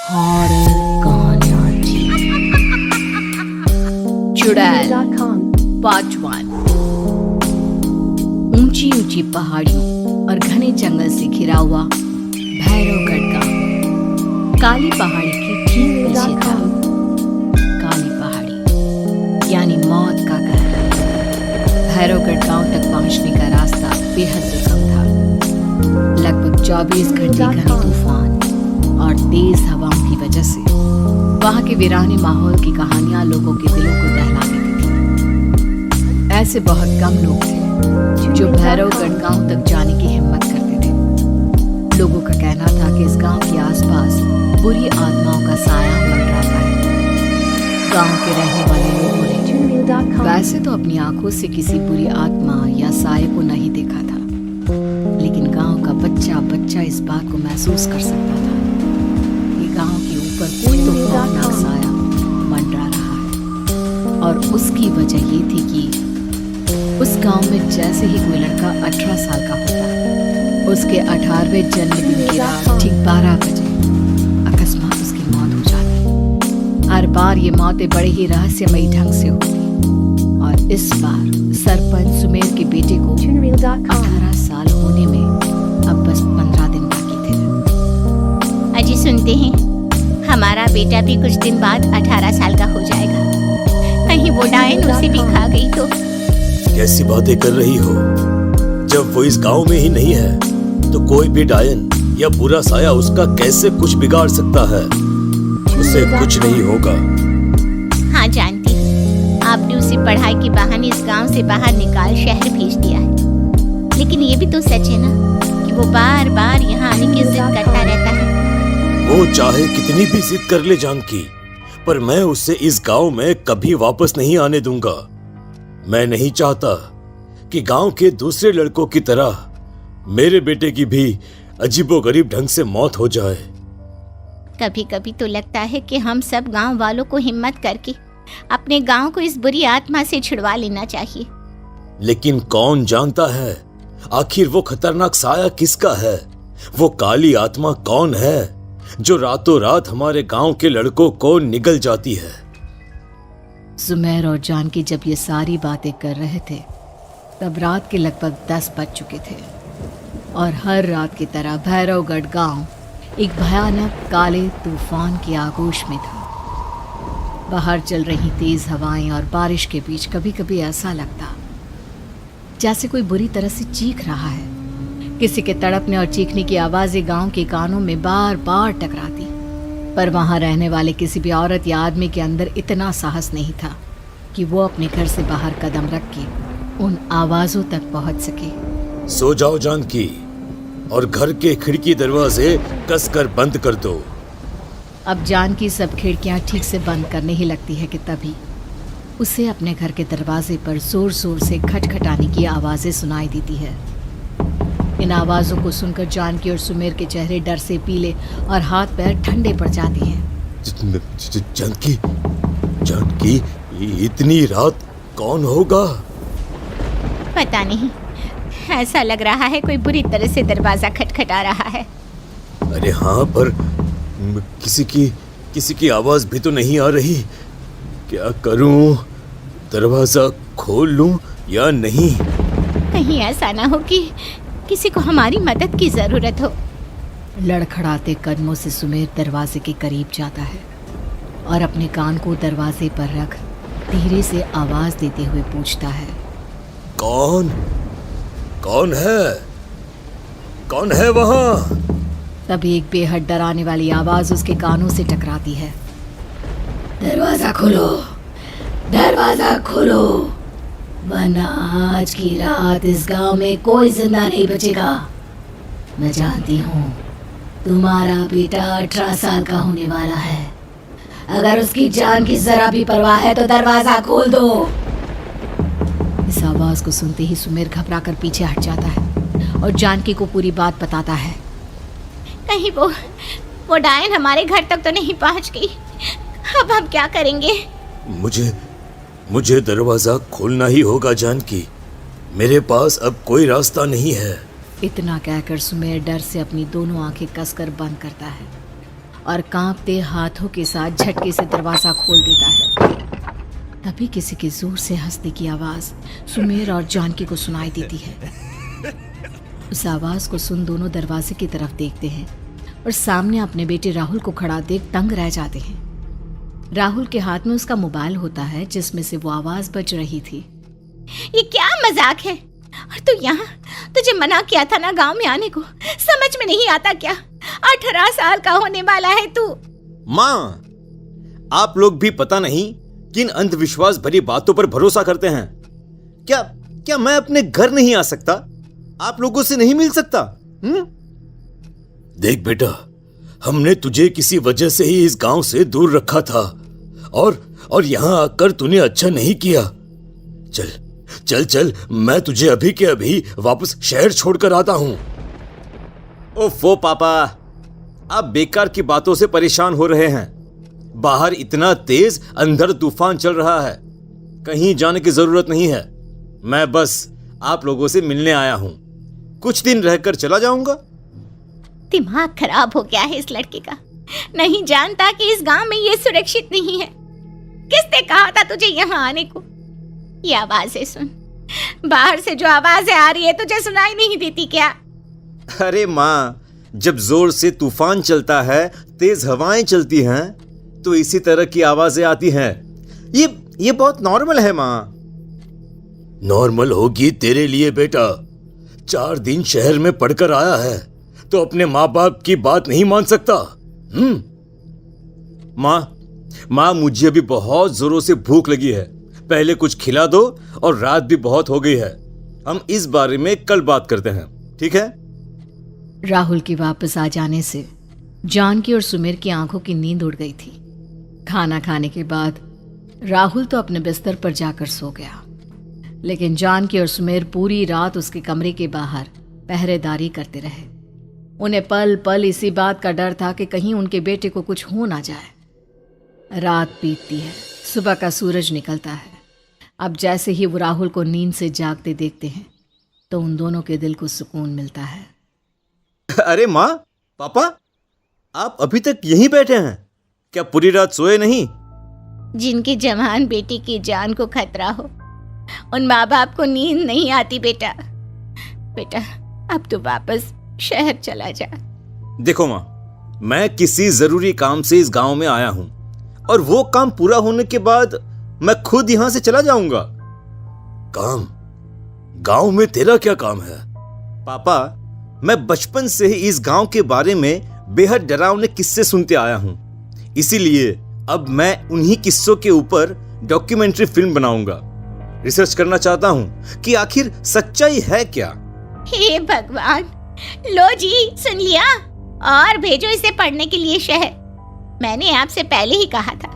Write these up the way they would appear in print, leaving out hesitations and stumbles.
Horror कहानियाँ चुड़ैल part 1। ऊंची ऊंची पहाड़ियों और घने जंगल से घिरा हुआ भैरवगढ़ गांव काली पहाड़ी के ठीक पीछे था। काली पहाड़ी यानी मौत का घर। भैरवगढ़ गांव तक पहुंचने का रास्ता बेहद दुर्गम था। लगभग 24 घंटे घने तूफान और तेज हवाओं की वजह से वहां के वीराने माहौल की कहानियां लोगों के दिलों को दहला देती थी। ऐसे बहुत कम लोग थे जो भैरवगढ़ गांव तक जाने की हिम्मत करते थे। लोगों का कहना था कि इस गांव के आसपास बुरी आत्माओं का साया मंडराता है। गांव के रहने वाले लोगों ने वैसे तो अपनी आंखों से किसी बुरी आत्मा या साये को नहीं देखा था, लेकिन गांव का बच्चा बच्चा इस बात को महसूस कर सकता था कि गांव के ऊपर कोई तो खौफनाक साया मंडरा रहा है। और उसकी वजह ये थी कि उस गांव में जैसे ही कोई लड़का 18 साल का होता, उसके 18वें जन्मदिन की रात ठीक 12 बजे अकस्मात उसकी मौत हो जाती। हर बार ये मौतें बड़े ही रहस्यमयी ढंग से होती और इस बार सरपंच सुमेर के बेटे को 18 साल होने में अब बस 15 दिन बाकी थे। अजी सुनते हैं, हमारा बेटा भी कुछ दिन बाद 18 साल का हो जाएगा। कहीं वो डायन उसे भी खा गई तो। कैसी बातें कर रही हो? जब वो इस गांव में ही नहीं है तो कोई भी डायन या बुरा साया उसका कैसे कुछ बिगाड़ सकता है? उसे कुछ नहीं होगा। हाँ जानती हूँ, आपने उसे पढ़ाई के बहाने इस गांव से बाहर निकाल शहर भेज दिया है, लेकिन ये भी तो सच है ना कि वो बार बार यहाँ आने की जिद करता रहता है। वो चाहे कितनी भी जिद कर ले जानकी, पर मैं उसे इस गांव में कभी वापस नहीं आने दूंगा। मैं नहीं चाहता कि गांव के दूसरे लड़कों की तरह मेरे बेटे की भी अजीबोगरीब ढंग से मौत हो जाए। कभी कभी तो लगता है कि हम सब गांव वालों को हिम्मत करके अपने गांव को इस बुरी आत्मा से छुड़वा लेना चाहिए। लेकिन कौन जानता है आखिर वो खतरनाक साया किसका है? वो काली आत्मा कौन है जो रातों रात हमारे गांव के लड़कों को निगल जाती है? सुमेर और जानकी जब ये सारी बातें कर रहे थे तब रात के लगभग 10 बज चुके थे और हर रात की तरह भैरवगढ़ गांव एक भयानक काले तूफान की आगोश में था। बाहर चल रही तेज हवाएं और बारिश के बीच कभी कभी ऐसा लगता जैसे कोई बुरी तरह से चीख रहा है। किसी के तड़पने और चीखने की आवाजें गांव के कानों में बार बार टकराती, पर वहां रहने वाले किसी भी औरत या आदमी के अंदर इतना साहस नहीं था कि वो अपने घर से बाहर कदम रख के उन आवाजों तक पहुंच सके। सो जाओ जानकी और घर के खिड़की दरवाजे कसकर बंद कर दो। अब जानकी सब खिड़कियां ठीक से बंद करने ही लगती है कि तभी उसे अपने घर के दरवाजे पर जोर जोर से खटखटाने की आवाजें सुनाई देती है। इन आवाजों को सुनकर जानकी और सुमेर के चेहरे डर से पीले और हाथ पैर ठंडे पड़ जाते हैं। जानकी, जानकी, इतनी रात कौन होगा? पता नहीं, ऐसा लग रहा है कोई बुरी तरह से दरवाजा खटखटा रहा है। अरे हाँ, पर किसी की आवाज भी तो नहीं आ रही। क्या करूं? दरवाजा खोल लूं या नहीं? कहीं ऐसा ना हो कि किसी को हमारी मदद की जरूरत हो। लड़खड़ाते कदमों से सुमेर दरवाजे के करीब जाता है और अपने कान को दरवाजे पर रख धीरे से आवाज देते हुए पूछता है, कौन है? कौन है वहां? तभी एक बेहद डराने वाली आवाज उसके कानों से टकराती है। दरवाजा खोलो, दरवाजा खोलो, वरना आज की रात इस गांव में कोई जिंदा नहीं बचेगा। मैं जानती हूँ तुम्हारा बेटा 18 साल का होने वाला है। अगर उसकी जान की जरा भी परवाह है तो दरवाजा खोल दो। इस आवाज को सुनते ही सुमेर घबराकर पीछे हट जाता है और जानकी को पूरी बात बताता है। कहीं वो डायन हमारे घर तक तो नहीं पहुंच गई? अब हम क्या करेंगे? मुझे दरवाजा खोलना ही होगा जानकी। मेरे पास अब कोई रास्ता नहीं है। इतना कहकर सुमेर डर से अपनी दोनों आंखें कसकर बंद करता है और कांपते हाथों के साथ झटके से दरवाजा खोल देता है। तभी किसी के जोर से हंसने की आवाज सुमेर और जानकी को सुनाई देती है। उस आवाज को सुन दोनों दरवाजे की तरफ देखते हैं और सामने अपने बेटे राहुल को खड़ा देख दंग रह जाते हैं। राहुल के हाथ में उसका मोबाइल होता है जिसमें से वो आवाज बज रही थी। ये क्या मजाक है? और तू यहाँ, तुझे मना किया था ना गांव में आने को, समझ में नहीं आता क्या? 18 साल का होने वाला है तू। माँ, आप लोग भी पता नहीं किन अंधविश्वास भरी बातों पर भरोसा करते हैं। क्या मैं अपने घर नहीं आ सकता? आप लोगों से नहीं मिल सकता? देख बेटा, हमने तुझे किसी वजह से ही इस गांव से दूर रखा था और यहां आकर तूने अच्छा नहीं किया। चल, मैं तुझे अभी के अभी वापस शहर छोड़कर आता हूं। ओफो पापा, आप बेकार की बातों से परेशान हो रहे हैं। बाहर इतना तेज अंधड़ तूफान चल रहा है, कहीं जाने की जरूरत नहीं है। मैं बस आप लोगों से मिलने आया हूं, कुछ दिन रहकर चला जाऊंगा। दिमाग खराब हो गया है इस लड़के का, नहीं जानता कि इस गांव में ये सुरक्षित नहीं है। किसने कहा था तुझे यहाँ आने को? ये आवाजें सुन, बाहर से जो आवाजें आ रही है तुझे सुनाई नहीं देती क्या? अरे माँ, जब जोर से तूफान चलता है, तेज हवाएं चलती हैं, तो इसी तरह की आवाजें आती हैं। ये बहुत नॉर्मल है माँ। नॉर्मल होगी तेरे लिए बेटा। 4 दिन शहर में पढ़कर आया है तो अपने माँ बाप की बात नहीं मान सकता। माँ, मुझे अभी बहुत जोरों से भूख लगी है, पहले कुछ खिला दो, और रात भी बहुत हो गई है। हम इस बारे में कल बात करते हैं, ठीक है? राहुल के वापस आ जाने से जानकी और सुमेर की आंखों की नींद उड़ गई थी। खाना खाने के बाद राहुल तो अपने बिस्तर पर जाकर सो गया, लेकिन जानकी और सुमेर पूरी रात उसके कमरे के बाहर पहरेदारी करते रहे। उन्हें पल पल इसी बात का डर था कि कहीं उनके बेटे को कुछ हो ना जाए। रात बीतती है, सुबह का सूरज निकलता है। अब जैसे ही वो राहुल को नींद से जागते देखते हैं तो उन दोनों के दिल को सुकून मिलता है। अरे माँ, पापा, आप अभी तक यहीं बैठे हैं? क्या पूरी रात सोए नहीं? जिनकी जवान बेटी की जान को खतरा हो, उन माँ बाप को नींद नहीं आती बेटा। अब तो वापस शहर चला जा। देखो माँ, मैं किसी जरूरी काम से इस गांव में आया हूं, और वो काम पूरा होने के बाद मैं खुद यहां से चला जाऊंगा। काम? गांव में तेरा क्या काम है? पापा, मैं बचपन से ही इस गांव के बारे में बेहद डरावने किस्से सुनते आया हूं, इसीलिए अब मैं उन्हीं किस्सों के ऊपर डॉक्यूमेंट्री फिल्म बनाऊंगा। रिसर्च करना चाहता हूं कि आखिर सच्चाई है क्या। हे भगवान, लो जी, सुन लिया, और भेजो इसे पढ़ने के लिए शहर। मैंने आपसे पहले ही कहा था,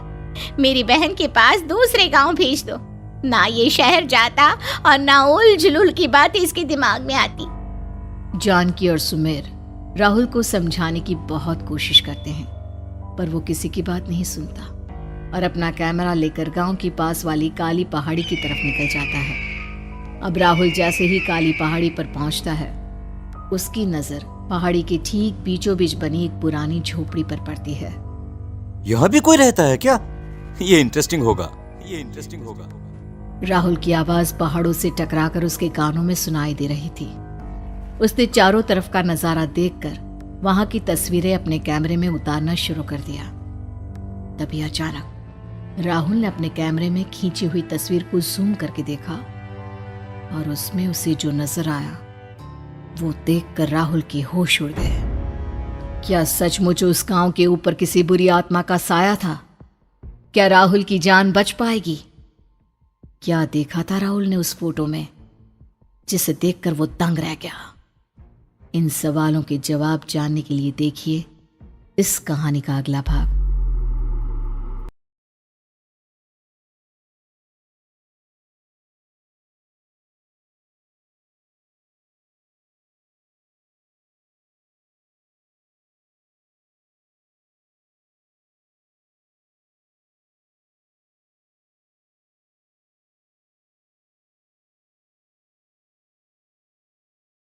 मेरी बहन के पास दूसरे गांव भेज दो। ना ये शहर जाता और ना उल जुलूल की बात इसके दिमाग में आती। जानकी और सुमेर राहुल को समझाने की बहुत कोशिश करते हैं, पर वो किसी की बात नहीं सुनता और अपना कैमरा लेकर गांव की पास वाली काली पहाड़ी की तरफ निकल जाता है। अब राहुल जैसे ही काली पहाड़ी पर पहुंचता है, उसकी नजर पहाड़ी के ठीक बीचों बीच बनी एक पुरानी झोपड़ी पर पड़ती है। यहाँ भी कोई रहता है क्या? ये इंटरेस्टिंग होगा। राहुल की आवाज पहाड़ों से टकराकर उसके कानों में सुनाई दे रही थी। उसने चारों तरफ का नजारा देखकर वहां की तस्वीरें अपने कैमरे में उतारना शुरू कर दिया। तभी अचानक राहुल ने अपने कैमरे में खींची हुई तस्वीर को जूम करके देखा, और उसमें उसे जो नजर आया वो देखकर राहुल के होश उड़ गए। क्या सचमुच उस गांव के ऊपर किसी बुरी आत्मा का साया था? क्या राहुल की जान बच पाएगी? क्या देखा था राहुल ने उस फोटो में जिसे देखकर वो दंग रह गया? इन सवालों के जवाब जानने के लिए देखिए इस कहानी का अगला भाग।